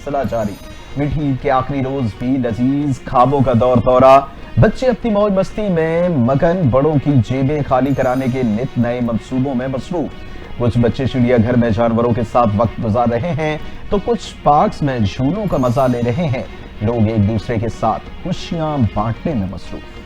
सिलसिला जारी। मीठी ईद के आखिरी रोज भी लजीज खाबों का दौर दौरा। बच्चे अपनी मौज मस्ती में मगन, बड़ों की जेबें खाली कराने के नित नए मंसूबों में मसरूफ। कुछ बच्चे चिड़ियाघर में जानवरों के साथ वक्त गुजार रहे हैं तो कुछ पार्क्स में झूलों का मजा ले रहे हैं। लोग एक दूसरे के साथ खुशियां बांटने में मसरूफ।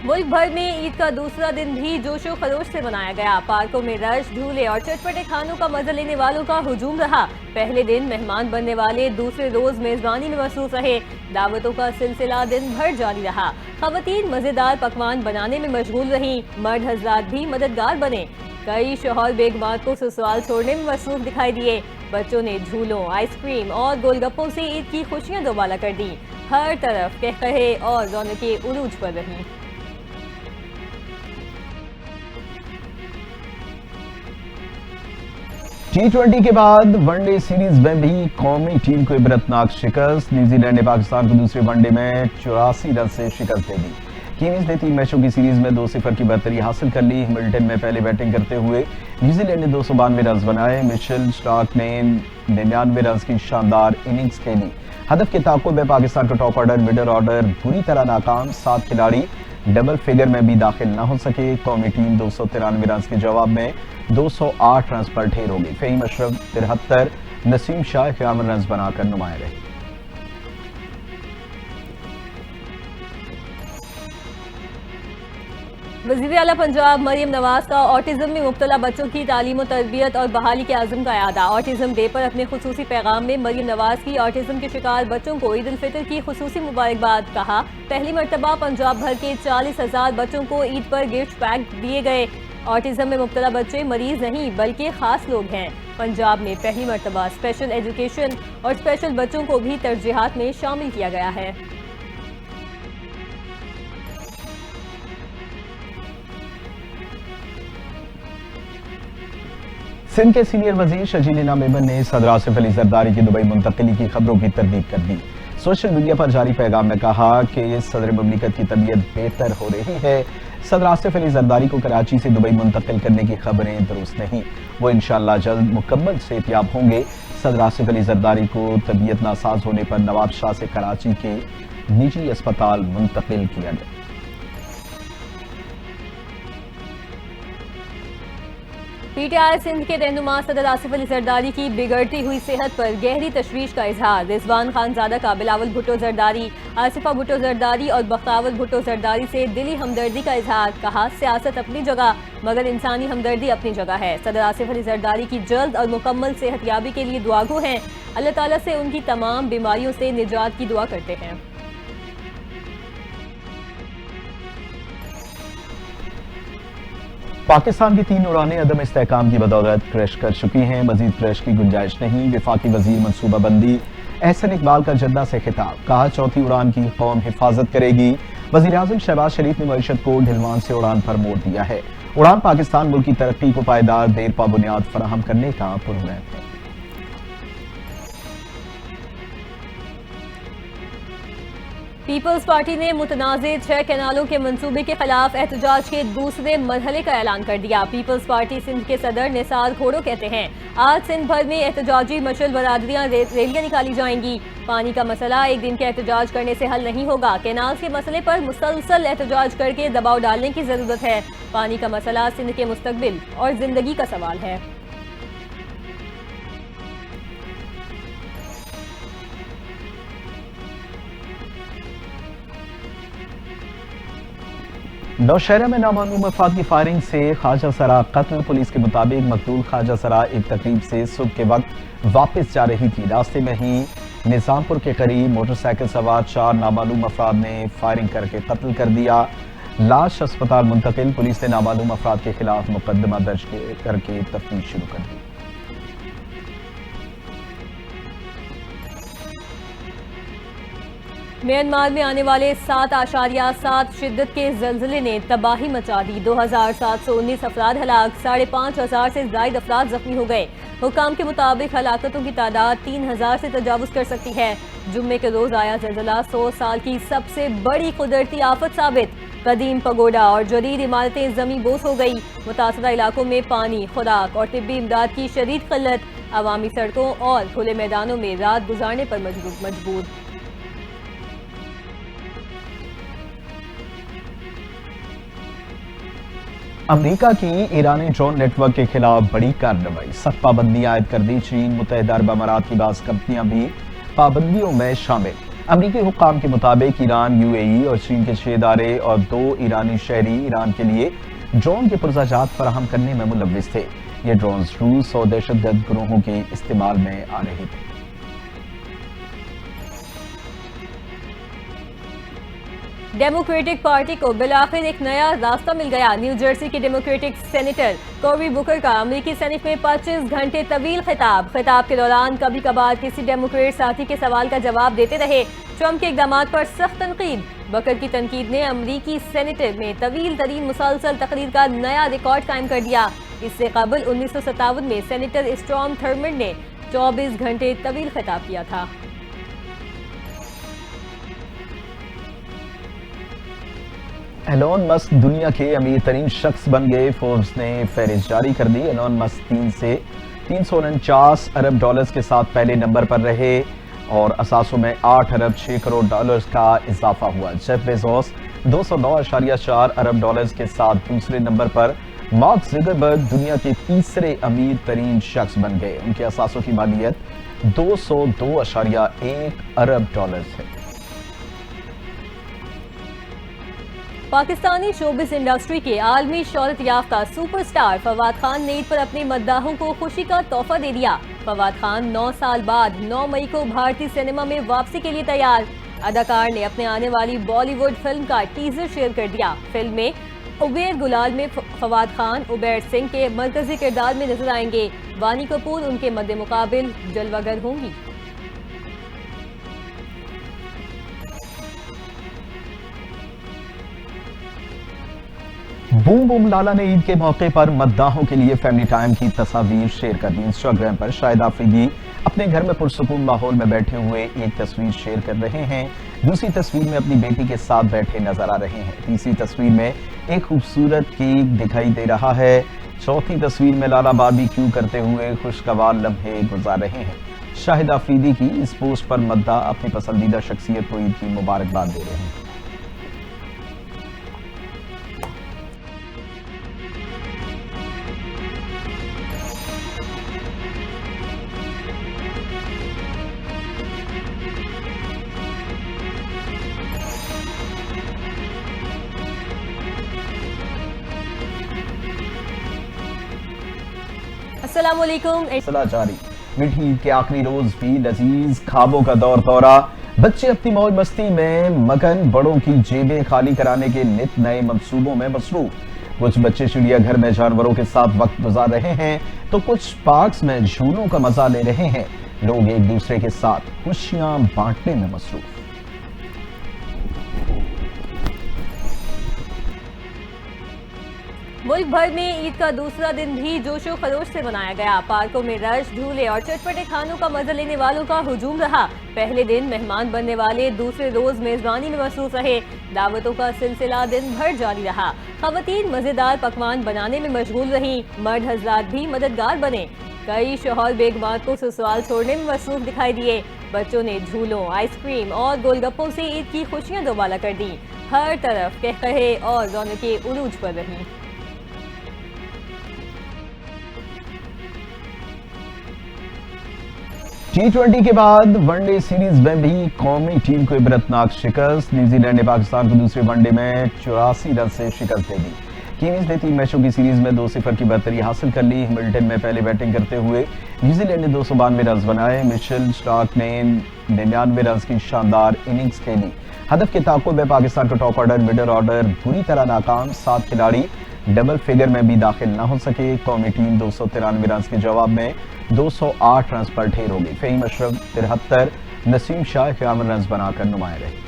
मुल्क भर में ईद का दूसरा दिन भी जोशो खरोश से मनाया गया। पार्कों में रश, झूले और चटपटे खानों का मजा लेने वालों का हुजूम रहा। पहले दिन मेहमान बनने वाले दूसरे रोज मेजबानी में मसरूफ रहे। दावतों का सिलसिला दिन भर जारी रहा। खवातीन मजेदार पकवान बनाने में मशगूल रहीं। मर्द हजरात भी मददगार बने। कई शौहर बेगमात को ससुराल छोड़ने में मसरूफ दिखाई दिए। बच्चों ने झूलों, आइसक्रीम और गोलगप्पों से ईद की खुशियां दोबाला कर दी। हर तरफ कहकहे और रौनकें उरूज पर रहीं। T20 के बाद वनडे सीरीज में भी कौमी टीम को इबरतनाक शिकस्त। न्यूजीलैंड ने पाकिस्तान को दूसरे वनडे में 84 रन से शिकस्त दे दी। कीवीज ने 3 मैचों की सीरीज में 2-0 की बढ़तरी हासिल कर ली। हैमिल्टन में पहले बैटिंग करते हुए न्यूजीलैंड ने 292 रन बनाए। मिचेल स्टार्क ने 99 रन की शानदार इनिंग्स खेली। हदफ के ताक़ुब में पाकिस्तान का टॉप ऑर्डर, मिडल ऑर्डर बुरी तरह नाकाम। 7 खिलाड़ी डबल फिगर में भी दाखिल न हो सके। कौमी टीम 293 रन के जवाब में 208 रन पर ढेर हो गई। फहीम अशरफ 73, नसीम शाह 51 रन बनाकर नुमाया रहे। वज़ीर आला पंजाब मरियम नवाज का ऑटिज्म में मुब्तला बच्चों की तालीम और तरबियत और बहाली के आज़म का यादा। ऑटिज्म डे पर अपने खुसूसी पैगाम में मरियम नवाज की ऑटिज्म के शिकार बच्चों को ईद उल फितर की खुसूसी मुबारकबाद। कहा, पहली मरतबा पंजाब भर के 40,000 बच्चों को ईद पर गिफ्ट पैक दिए गए। ऑटिज्म में मुब्तला बच्चे मरीज नहीं बल्कि खास लोग हैं। पंजाब में पहली मरतबा स्पेशल एजुकेशन और स्पेशल बच्चों को भी तरजीहात में शामिल किया गया है। सिंध के सीनियर वजीर शजील इनाम मेमन ने सदर आसिफ अली जरदारी की दुबई मुंतकिली की खबरों की तरदीद कर दी। सोशल मीडिया पर जारी पैगाम में कहा कि सदर मुमलिकत की तबीयत बेहतर हो रही है। सदर आसिफ अली जरदारी को कराची से दुबई मुंतकिल करने की खबरें दुरुस्त नहीं। वो इंशाअल्लाह जल्द मुकम्मल सेहतियाब होंगे। सदर आसिफ अली जरदारी को तबीयत नासाज होने पर नवाब शाह से कराची के निजी अस्पताल मुंतकिल किया गया। पीटीआई सिंध के रहनुमा सदर आसिफ अली जरदारी की बिगड़ती हुई सेहत पर गहरी तशवीश का इजहार। रिजवान खानजादा का बिलावल भुट्टो जरदारी, आसिफा भुट्टो जरदारी और बख्तावर भुट्टो जरदारी से दिली हमदर्दी का इजहार। कहा, सियासत अपनी जगह मगर इंसानी हमदर्दी अपनी जगह है। सदर आसिफ अली जरदारी की जल्द और मुकम्मल सेहतयाबी के लिए दुआगो हैं। अल्लाह ताला से उनकी तमाम बीमारियों से निजात की दुआ करते हैं। पाकिस्तान की 3 उड़ानें अदम इस्तेहकाम की बदौलत क्रैश कर चुकी हैं। मजीद क्रैश की गुंजाइश नहीं। वफाकी वजीर मनसूबाबंदी एहसन इकबाल का जद्दा से खिताब। कहा, चौथी उड़ान की कौम हिफाजत करेगी। वजीर आज़म शहबाज शरीफ ने मईशत को ढिलवान से उड़ान पर मोड़ दिया है। उड़ान पाकिस्तान मुल्क की तरक्की को पायदार देरपा बुनियाद फराहम करने का पुरअमल है। पीपल्स पार्टी ने मुतनाज़े 6 कैनालों के मंसूबे के खिलाफ एहतजाज के दूसरे मरहले का ऐलान कर दिया। पीपल्स पार्टी सिंध के सदर निसार खोड़ो कहते हैं, आज सिंध भर में एहतजाजी मशल बरादरियां रैलियां निकाली जाएंगी। पानी का मसला एक दिन के एहतजाज करने से हल नहीं होगा। कैनाल्स के मसले पर मुसलसल एहतजाज करके दबाव डालने की जरूरत है। पानी का मसला सिंध के मुस्तकबिल और जिंदगी का सवाल है। नौशहरा में नामालूम अफराद की फायरिंग से ख्वाजा सरा कत्ल। पुलिस के मुताबिक मकतूल ख्वाजा सरा एक तकरीब से सुबह के वक्त वापस जा रही थी। रास्ते में ही निजामपुर के करीब मोटरसाइकिल सवार 4 नामालूम अफराद ने फायरिंग करके कत्ल कर दिया। लाश अस्पताल मुंतकिल। पुलिस ने नामालूम अफराद के खिलाफ मुकदमा दर्ज करके तफ्तीश शुरू कर दी। म्यांमार में आने वाले 7.7 शिद्दत के ज़लज़ले ने तबाही मचा दी। 2719 अफराद हलाक, 5,500 से ज़ायद अफराद जख्मी हो गए। हुकाम के मुताबिक हलाकतों की तादाद 3000 से तजावुज़ कर सकती है। जुम्मे के रोज़ आया ज़लज़ला 100 साल की सबसे बड़ी कुदरती आफत साबित। قدیم پگوڈا اور جدید عمارتیں زمین بوس ہو گئی. متاثرہ علاقوں میں پانی، خوراک اور طبی امداد کی شدید قلت. عوامی سڑکوں اور کھلے میدانوں میں رات گزارنے پر مجبور. امریکہ کی ایرانی ڈرون نیٹ ورک کے خلاف بڑی کارروائی. سخت پابندیاں عائد کر دی. چین، متحدہ عرب امارات کی بعض کمپنیاں بھی پابندیوں میں شامل. امریکی حکام کے مطابق ایران، UAE اور چین کے 6 ادارے اور 2 ایرانی شہری ایران کے لیے ڈرون کے پرزہ جات فراہم کرنے میں ملوث تھے. یہ ڈرونز روس اور دہشت گرد گروہوں کے استعمال میں آ رہے تھے. ڈیموکریٹک پارٹی کو بالآخر ایک نیا راستہ مل گیا. نیو جرسی کے ڈیموکریٹک سینیٹر کوری بوکر کا امریکی سینیٹ میں 25 گھنٹے طویل خطاب کے دوران کبھی کبھار کسی ڈیموکریٹ ساتھی کے سوال کا جواب دیتے رہے. ٹرمپ کے اقدامات پر سخت تنقید. بکر کی تنقید نے امریکی سینیٹ میں طویل ترین مسلسل تقریر کا نیا ریکارڈ قائم کر دیا. اس سے قبل 1957 میں سینیٹر اسٹارم تھرمنڈ نے 24 گھنٹے طویل خطاب کیا تھا. ایلون مسک دنیا کے امیر ترین شخص بن گئے. فوربس نے فہرست جاری کر دی. ایلون مسک 349 ارب ڈالرز کے ساتھ پہلے نمبر پر رہے اور اثاثوں میں 8 ارب 6 کروڑ ڈالرز کا اضافہ ہوا. جیف بیزوس 209.4 ارب ڈالرز کے ساتھ دوسرے نمبر پر. مارک زکربرگ دنیا کے تیسرے امیر ترین شخص بن گئے. ان کے اثاثوں کی مالیت 202.1 ارب ڈالرز ہے. پاکستانی شوبز انڈسٹری کے عالمی شہرت یافتہ سپر سٹار فواد خان نے عید پر اپنے مداحوں کو خوشی کا تحفہ دے دیا. فواد خان 9 سال بعد 9 مئی کو بھارتی سینما میں واپسی کے لیے تیار. اداکار نے اپنے آنے والی بالی ووڈ فلم کا ٹیزر شیئر کر دیا. فلم میں عبیر گلال میں فواد خان عبیر سنگھ کے مرکزی کردار میں نظر آئیں گے. وانی کپور ان کے مد مقابل جلوہ گر ہوں گی. بوم بوم لالا نے عید کے موقع پر مداحوں کے لیے فیملی ٹائم کی تصاویر شیئر کر دی. انسٹاگرام پر شاہد آفریدی اپنے گھر میں پرسکون ماحول میں بیٹھے ہوئے ایک تصویر شیئر کر رہے ہیں. دوسری تصویر میں اپنی بیٹی کے ساتھ بیٹھے نظر آ رہے ہیں. تیسری تصویر میں ایک خوبصورت کیک دکھائی دے رہا ہے. چوتھی تصویر میں لالا باربیکیو کرتے ہوئے خوشگوار لمحے گزار رہے ہیں. شاہد آفریدی کی اس پوسٹ پر مداح اپنی پسندیدہ شخصیت کو عید کی مبارکباد دے رہے ہیں. السلام علیکم. سلسلہ جاری. میٹھی عید کے آخری روز بھی لذیذ خوابوں کا دور دورہ. بچے اپنی موج مستی میں مگن، بڑوں کی جیبیں خالی کرانے کے نت نئے منصوبوں میں مصروف. کچھ بچے چڑیا گھر میں جانوروں کے ساتھ وقت گزار رہے ہیں تو کچھ پارکس میں جھولوں کا مزہ لے رہے ہیں. لوگ ایک دوسرے کے ساتھ خوشیاں بانٹنے میں مصروف. ملک بھر میں عید کا دوسرا دن بھی جوش و خروش سے منایا گیا. پارکوں میں رش، جھولے اور چٹپٹے کھانوں کا مزہ لینے والوں کا ہجوم رہا. پہلے دن مہمان بننے والے دوسرے روز میزبانی میں مصروف رہے. دعوتوں کا سلسلہ دن بھر جاری رہا. خواتین مزیدار پکوان بنانے میں مشغول رہیں. مرد حضرات بھی مددگار بنے. کئی شوہر بیگمات کو سسرال چھوڑنے میں مصروف دکھائی دیے. بچوں نے جھولوں، آئس کریم اور گول گپوں سے عید کی خوشیاں دوبالا کر دیں. ہر طرف قہقہے اور رونقیں عروج پر رہیں. T20 کے بعد ون ڈے سیریز میں بھی قومی ٹیم کو عبرتناک شکست. نیوزی لینڈ نے پاکستان کو دوسرے ون ڈے میں 84 رن سے شکست دے دی. کیویز نے 3 میچوں کی سیریز میں 2-0 کی برتری حاصل کر لی. ہملٹن میں پہلے بیٹنگ کرتے ہوئے نیوزی لینڈ نے 292 رنز بنائے. مچل سٹارک نے 99 رنز کی شاندار اننگز کھیلی. ہدف کے تعاقب میں پاکستان کا ٹاپ آرڈر، مڈل آرڈر بری طرح ناکام. 7 کھلاڑی ڈبل فگر میں بھی داخل نہ ہو سکے. قومی ٹیم 293 رنز کے جواب میں 208 رنز پر ڈھیر ہو گئی. فہیم اشرف 73، نسیم شاہ 51 رنز بنا کر نمایاں رہے.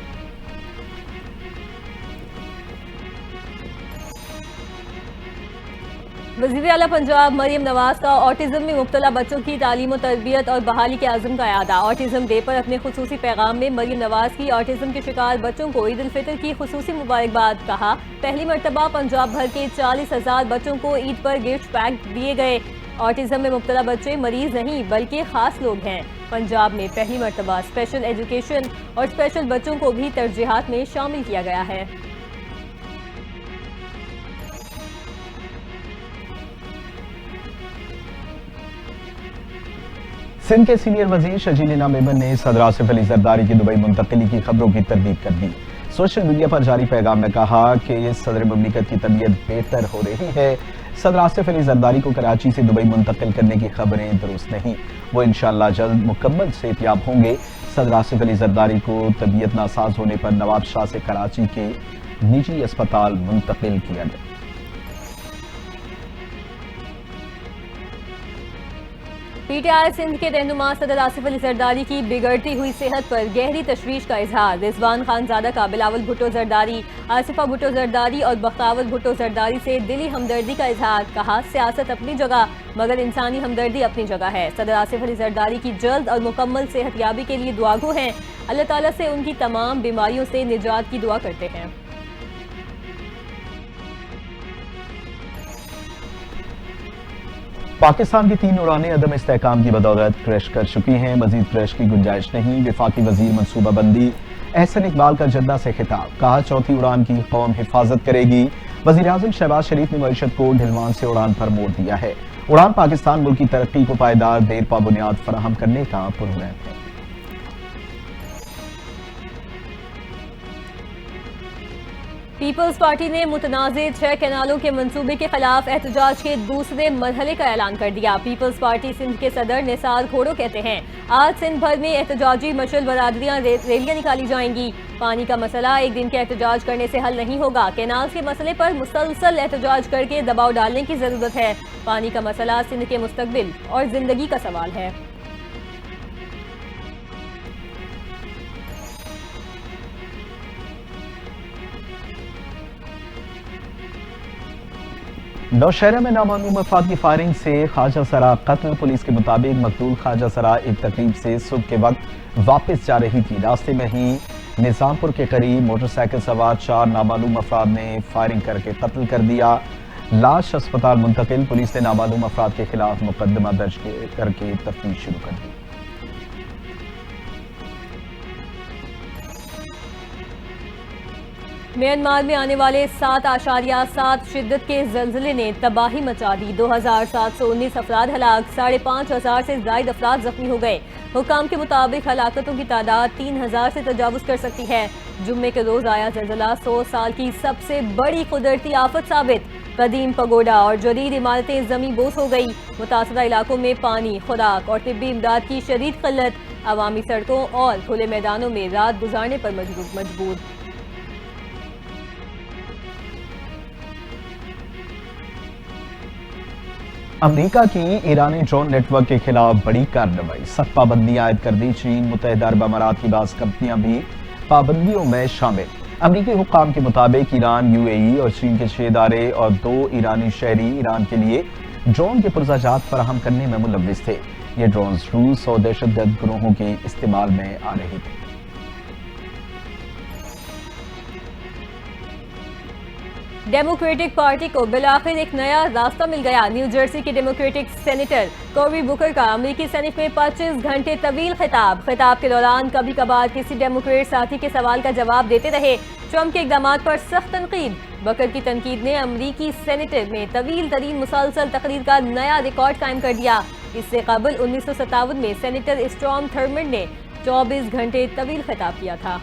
वज़ीर आला पंजाब मरियम नवाज का ऑटिज्म में मुब्तला बच्चों की तालीम और तरबियत और बहाली के आज़म का यादा। ऑटिज्म डे पर अपने खुसूसी पैगाम में मरियम नवाज की ऑटिज्म के शिकार बच्चों को ईद उल फितर की खुसूसी मुबारकबाद। कहा, पहली मरतबा पंजाब भर के 40,000 बच्चों को ईद पर गिफ्ट पैक दिए गए। ऑटिज्म में मुब्तला बच्चे मरीज नहीं बल्कि खास लोग हैं। पंजाब में पहली मरतबा स्पेशल एजुकेशन और स्पेशल बच्चों को भी तरजीहात में शामिल किया गया है। सिंध के सीनियर वजीर शजील इनाम मेमन ने सदर आसिफ अली जरदारी की दुबई मुंतकिली की खबरों की तरदीद कर दी। सोशल मीडिया पर जारी पैगाम में कहा कि सदर मुमलिकत की तबीयत बेहतर हो रही है। सदर आसिफ अली जरदारी को कराची से दुबई मुंतकिल करने की खबरें दुरुस्त नहीं, वो इंशाअल्लाह जल्द मुकम्मल सेहतयाब होंगे। सदर आसिफ अली जरदारी को तबीयत नासाज होने पर नवाब शाह से कराची के निजी अस्पताल मुंतकिल किया गया। पीटीआई सिंध के रहनुमा सदर आसिफ अली जरदारी की बिगड़ती हुई सेहत पर गहरी तशवीश का इजहार। रिजवान खानजादा का बिलावल भुट्टो जरदारी, आसिफा भुट्टो जरदारी और बख्तावत भुट्टो जरदारी से दिली हमदर्दी का इजहार। कहा, सियासत अपनी जगह मगर इंसानी हमदर्दी अपनी जगह है। सदर आसिफ अली जरदारी की जल्द और मुकम्मल सेहतयाबी के लिए दुआगो हैं। अल्लाह ताला से उनकी तमाम बीमारियों से निजात की दुआ करते हैं। पाकिस्तान की 3 उड़ानें अदम इस्तेहकाम की बदौलत क्रैश कर चुकी हैं। मजीद क्रैश की गुंजाइश नहीं। वफाकी वजीर मनसूबा बंदी एहसन इकबाल का जद्दा से खिताब। कहा, चौथी उड़ान की कौम हिफाजत करेगी। वजीर आजम शहबाज शरीफ ने मईशत को ढिलवान से उड़ान पर मोड़ दिया है। उड़ान पाकिस्तान मुल्क की तरक्की को पायदार देरपा बुनियाद फराहम करने का पुरअज़्म है। पीपल्स पार्टी ने मुतनाज़े 6 कैनालों के मंसूबे के खिलाफ एहतजाज के दूसरे मरहले का ऐलान कर दिया। पीपल्स पार्टी सिंध के सदर निसार खोड़ो कहते हैं, आज सिंध भर में एहतजाजी मशल बरादरियां रैलियां निकाली जाएंगी। पानी का मसला एक दिन के एहतजाज करने से हल नहीं होगा। कैनाल्स के मसले पर मुसलसल एहतजाज करके दबाव डालने की जरूरत है। पानी का मसला सिंध के मुस्तकबिल और जिंदगी का सवाल है। नौशहरा में नामालूम अफराद की फायरिंग से ख्वाजा सरा कत्ल। पुलिस के मुताबिक मकतूल ख्वाजा सरा एक तकरीब से सुबह के वक्त वापस जा रही थी। रास्ते में ही निजामपुर के करीब मोटरसाइकिल सवार 4 नामालूम अफराद ने फायरिंग करके कत्ल कर दिया। लाश अस्पताल मुंतकिल। पुलिस ने नामालूम अफराद के खिलाफ मुकदमा दर्ज करके तफ्तीश शुरू कर दी। म्यांमार में आने वाले 7.7 शिद्दत के ज़लज़ले ने तबाही मचा दी। 2719 अफराद हलाक, 5,500 से ज़ायद अफराद जख्मी हो गए। हुकाम के मुताबिक हलाकतों की तादाद 3000 से तजावुज़ कर सकती है। जुम्मे के रोज़ आया ज़लज़ला 100 साल की सबसे बड़ी कुदरती आफत साबित। कदीम पगोडा और जदीद इमारतें ज़मीं बोस हो गई। मुतासरा इलाकों में पानी, खुराक और तिब्बी इमदाद की शदीद किल्लत। अवामी सड़कों और खुले मैदानों में रात गुजारने पर मजबूर। अमेरिका की ईरानी ड्रोन नेटवर्क के खिलाफ बड़ी कार्रवाई। सख्त पाबंदियां आयद कर दी। चीन, मुत्तहिदा अरब अमारात की बाज़ कंपनियां भी पाबंदियों में शामिल। अमरीकी हुक्काम के मुताबिक ईरान, यूएई और चीन के 6 इदारे और 2 ईरानी शहरी ईरान के लिए ड्रोन के पुरज़ाजात फराहम करने में मुलव्विस थे। ये ड्रोन रूस और दहशतगर्द ग्रोहों के इस्तेमाल में आ रहे थे। डेमोक्रेटिक पार्टी को बिलाखिर एक नया रास्ता मिल गया। न्यू जर्सी के डेमोक्रेटिक सेनेटर कोरी बुकर का अमेरिकी सेनेट में 25 घंटे तवील खिताब के दौरान कभी कभार किसी डेमोक्रेट साथी के सवाल का जवाब देते रहे। ट्रंप के इक़दामात पर सख्त तनकीद। बकर की तनकीद ने अमेरिकी सेनेट में तवील तरीन मुसलसल तकरीर का नया रिकॉर्ड कायम कर दिया। इससे कबल 1957 में सेनेटर स्टॉर्म थर्मन ने 24 घंटे तवील खिताब किया था।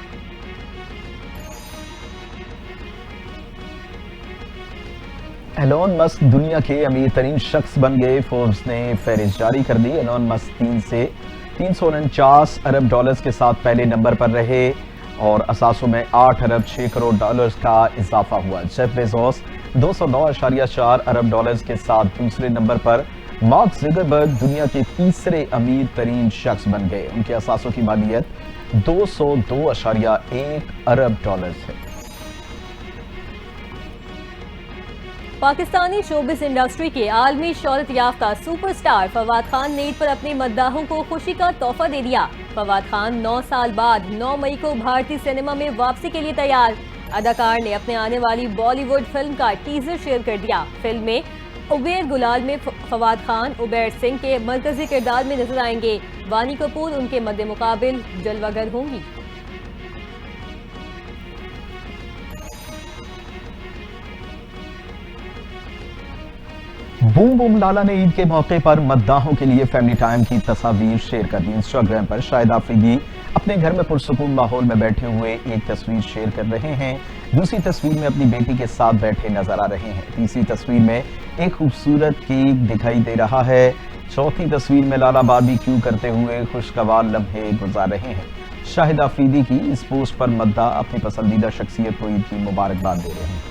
एलोन मस्क दुनिया के अमीर तरीन शख्स बन गए। फोर्ब्स ने फहरिस्त जारी कर दी। एलोन मस्क 3 से 349 अरब डॉलर्स के साथ पहले नंबर पर रहे और असासों में 8 अरब 6 करोड़ डॉलर्स का इजाफा हुआ। जेफ बेजोस 209.4 अरब डॉलर्स के साथ दूसरे नंबर पर। मार्क ज़ुकरबर्ग दुनिया के तीसरे अमीर तरीन शख्स बन गए। उनके असासों की मालियत 202.1 अरब डॉलर्स है। पाकिस्तानी शोबिस इंडस्ट्री के आलमी शोहरत याफ्ता सुपरस्टार फवाद खान ने ईद पर अपने मद्दाहों को खुशी का तोहफा दे दिया। फवाद खान 9 साल बाद 9 मई को भारतीय सिनेमा में वापसी के लिए तैयार। अदाकार ने अपने आने वाली बॉलीवुड फिल्म का टीजर शेयर कर दिया। फिल्म में उबैर गुलाल में फवाद खान उबैर सिंह के मरकजी किरदार में नजर आएंगे। वानी कपूर उनके मद्दे मुकाबिल जलवागर होंगी। बूम बूम लाला ने ईद के मौके पर मद्दाहों के लिए फैमिली टाइम की तस्वीर शेयर कर दी। इंस्टाग्राम पर शाहिद आफरीदी अपने घर में पुरसुकून माहौल में बैठे हुए एक तस्वीर शेयर कर रहे हैं। दूसरी तस्वीर में अपनी बेटी के साथ बैठे नजर आ रहे हैं। तीसरी तस्वीर में एक खूबसूरत केक दिखाई दे रहा है। चौथी तस्वीर में लाला बारबेक्यू करते हुए खुशगवार लम्हे गुजार रहे हैं। शाहिद आफरीदी की इस पोस्ट पर मद्दाह अपनी पसंदीदा शख्सियत को ईद की मुबारकबाद दे रहे हैं।